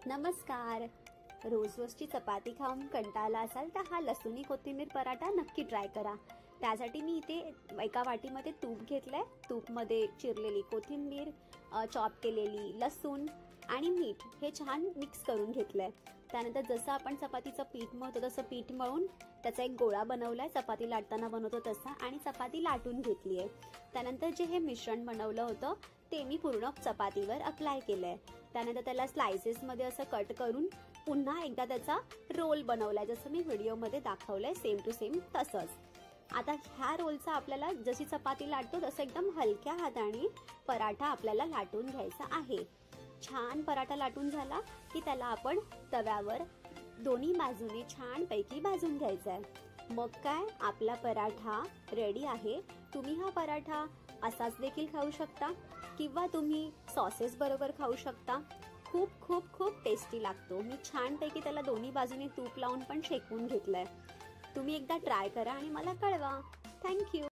नमस्कार. रोज रोजची चपाती खाऊन कंटाळला असाल तर हा लसूणी कोथिंबीर पराठा नक्की ट्राय करा. त्यासाठी मी इथे एका वाटीमध्ये तूप घेतलंय. तूपमध्ये चिरलेली कोथिंबीर, चॉप केलेली लसूण आणि मीठ हे छान मिक्स करून घेतलंय. त्यानंतर जसं आपण चपातीचं पीठ मळतो तसं पीठ मळून त्याचा एक गोळा बनवलाय, चपाती लाटताना बनवतो तसा, आणि चपाती लाटून घेतली आहे. त्यानंतर जे हे मिश्रण बनवलं होतं ते मी पूर्ण चपातीवर अप्लाय केलंय. त्यानंतर त्याला स्लायसेसमध्ये असं कट करून पुन्हा एकदा त्याचा रोल बनवलाय, जसं मी व्हिडिओमध्ये दाखवलंय सेम टू सेम तसंच. आता ह्या रोलचा आपल्याला जशी चपाती लाटतो तसं एकदम हलक्या हाताने पराठा आपल्याला लाटून घ्यायचा आहे. छान पराठा लाटून झाला की त्याला आपण तव्यावर दोन्ही बाजूने छान पैकी भाजून घ्यायचा आहे. मग काय, आपला पराठा रेडी आहे. तुम्ही हा पराठा असाच देखील खाऊ शकता किंवा तुम्ही सॉसेस बरोबर खाऊ शकता. खूप खूप खूप टेस्टी लागतो. मी छान पैकी त्याला दोन्ही बाजूने तूप लावून पण शेकवून घेतलंय. तुम्ही एकदा ट्राय करा आणि मला कळवा. थँक्यू.